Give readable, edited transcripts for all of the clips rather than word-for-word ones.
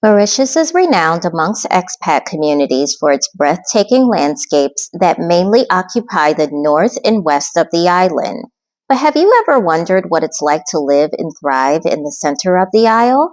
Mauritius is renowned amongst expat communities for its breathtaking landscapes that mainly occupy the north and west of the island. But have you ever wondered what it's like to live and thrive in the center of the isle?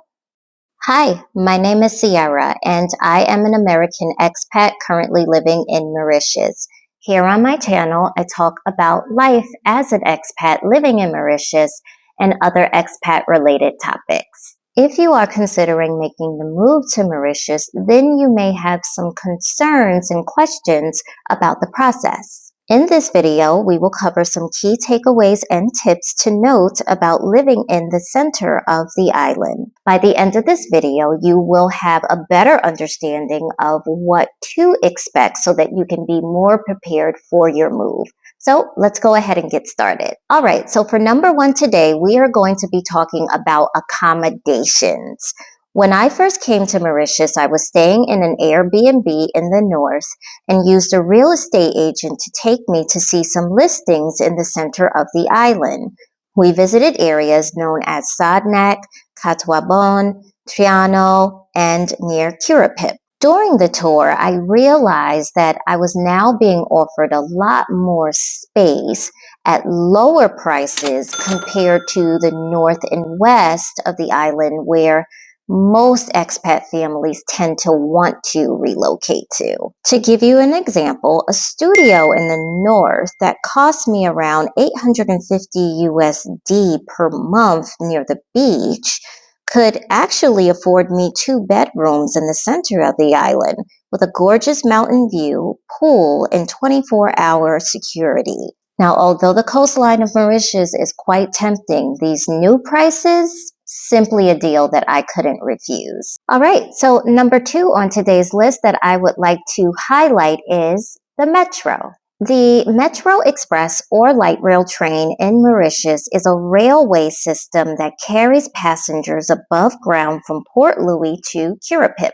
Hi, my name is Sierra, and I am an American expat currently living in Mauritius. Here on my channel, I talk about life as an expat living in Mauritius and other expat related topics. If you are considering making the move to Mauritius, then you may have some concerns and questions about the process. In this video, we will cover some key takeaways and tips to note about living in the center of the island. By the end of this video, you will have a better understanding of what to expect so that you can be more prepared for your move. So let's go ahead and get started. All right, so for number one today, we are going to be talking about accommodations. When I first came to Mauritius, I was staying in an Airbnb in the north and used a real estate agent to take me to see some listings in the center of the island. We visited areas known as Sadnak, Katwabon, Triano, and near Curupip. During the tour, I realized that I was now being offered a lot more space at lower prices compared to the north and west of the island, where most expat families tend to want to relocate to. To give you an example, a studio in the north that cost me around $850 USD per month near the beach could actually afford me 2 bedrooms in the center of the island with a gorgeous mountain view, pool, and 24-hour security. Now, although the coastline of Mauritius is quite tempting, these new prices, simply a deal that I couldn't refuse. All right, so number 2 on today's list that I would like to highlight is the metro. The Metro Express or light rail train in Mauritius is a railway system that carries passengers above ground from Port Louis to Curupip.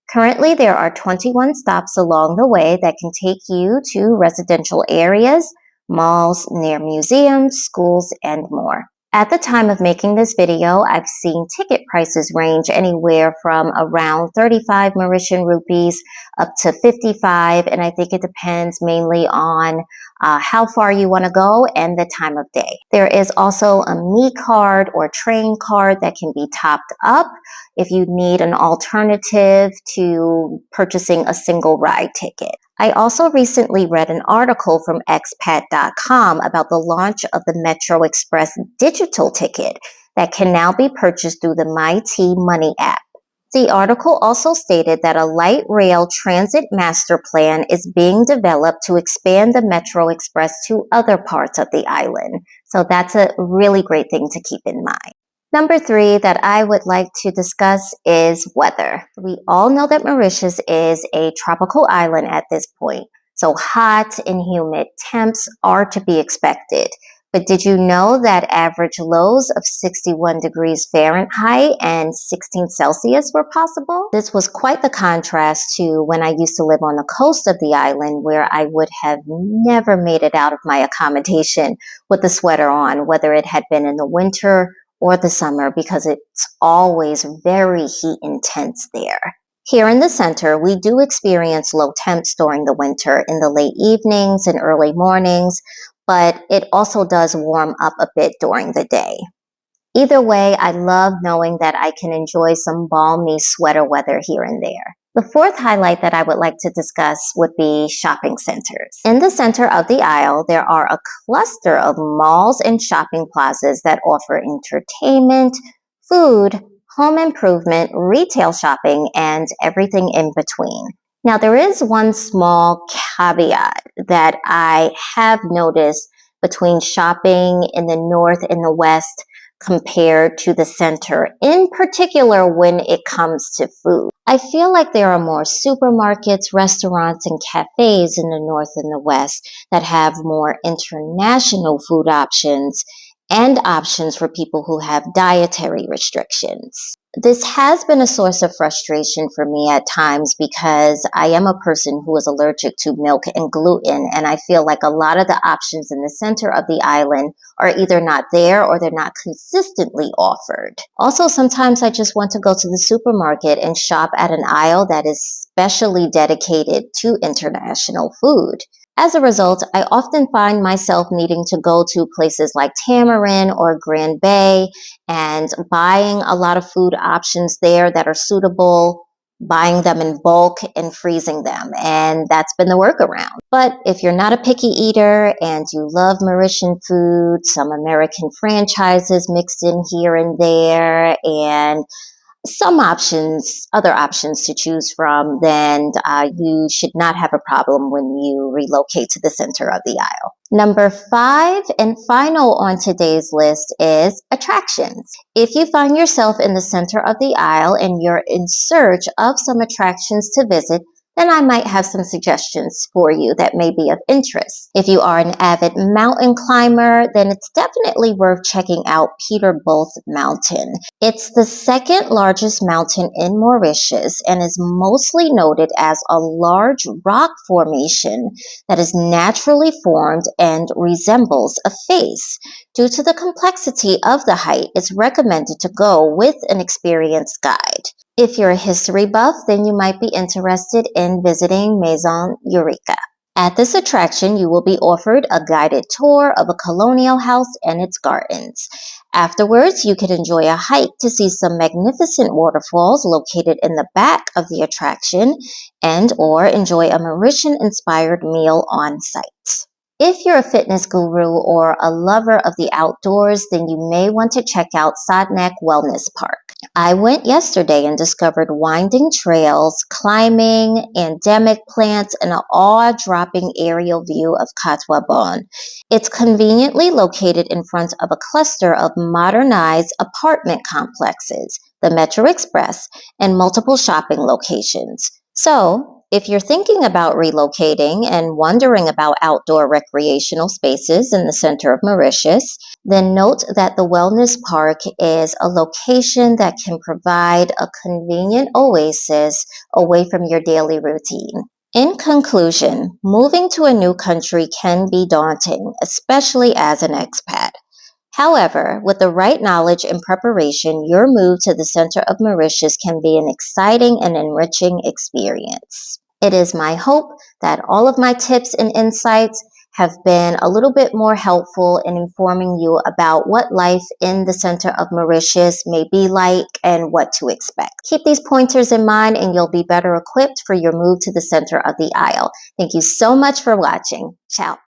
Currently, there are 21 stops along the way that can take you to residential areas, malls, near museums, schools, and more. At the time of making this video, I've seen ticket prices range anywhere from around 35 Mauritian rupees up to 55, and I think it depends mainly on how far you want to go and the time of day. There is also a Me card or train card that can be topped up if you need an alternative to purchasing a single ride ticket. I also recently read an article from Expat.com about the launch of the Metro Express digital ticket that can now be purchased through the MyT Money app. The article also stated that a light rail transit master plan is being developed to expand the Metro Express to other parts of the island. So that's a really great thing to keep in mind. Number 3 that I would like to discuss is weather. We all know that Mauritius is a tropical island at this point, so hot and humid temps are to be expected. But did you know that average lows of 61 degrees Fahrenheit and 16 Celsius were possible? This was quite the contrast to when I used to live on the coast of the island, where I would have never made it out of my accommodation with a sweater on, whether it had been in the winter or the summer, because it's always very heat intense there. Here in the center, we do experience low temps during the winter in the late evenings and early mornings, but it also does warm up a bit during the day. Either way, I love knowing that I can enjoy some balmy sweater weather here and there. The 4th highlight that I would like to discuss would be shopping centers. In the center of the isle, there are a cluster of malls and shopping plazas that offer entertainment, food, home improvement, retail shopping, and everything in between. Now, there is one small caveat that I have noticed between shopping in the north and the west compared to the center, in particular when it comes to food. I feel like there are more supermarkets, restaurants, and cafes in the north and the west that have more international food options, and options for people who have dietary restrictions. This has been a source of frustration for me at times because I am a person who is allergic to milk and gluten, and I feel like a lot of the options in the center of the island are either not there or they're not consistently offered. Also, sometimes I just want to go to the supermarket and shop at an aisle that is specially dedicated to international food. As a result, I often find myself needing to go to places like Tamarin or Grand Bay and buying a lot of food options there that are suitable, buying them in bulk and freezing them. And that's been the workaround. But if you're not a picky eater and you love Mauritian food, some American franchises mixed in here and there, and some options, other options to choose from, then you should not have a problem when you relocate to the center of the aisle. Number 5 and final on today's list is attractions. If you find yourself in the center of the aisle and you're in search of some attractions to visit, then I might have some suggestions for you that may be of interest. If you are an avid mountain climber, then it's definitely worth checking out Peterboth Mountain. It's the second largest mountain in Mauritius and is mostly noted as a large rock formation that is naturally formed and resembles a face. Due to the complexity of the height, it's recommended to go with an experienced guide. If you're a history buff, then you might be interested in visiting Maison Eureka. At this attraction, you will be offered a guided tour of a colonial house and its gardens. Afterwards, you could enjoy a hike to see some magnificent waterfalls located in the back of the attraction and or enjoy a Mauritian-inspired meal on site. If you're a fitness guru or a lover of the outdoors, then you may want to check out Sadnek Wellness Park. I went yesterday and discovered winding trails, climbing, endemic plants, and an awe-dropping aerial view of Katwa Bon. It's conveniently located in front of a cluster of modernized apartment complexes, the Metro Express, and multiple shopping locations. So, if you're thinking about relocating and wondering about outdoor recreational spaces in the center of Mauritius, then note that the Wellness Park is a location that can provide a convenient oasis away from your daily routine. In conclusion, moving to a new country can be daunting, especially as an expat. However, with the right knowledge and preparation, your move to the center of Mauritius can be an exciting and enriching experience. It is my hope that all of my tips and insights have been a little bit more helpful in informing you about what life in the center of Mauritius may be like and what to expect. Keep these pointers in mind and you'll be better equipped for your move to the center of the isle. Thank you so much for watching. Ciao.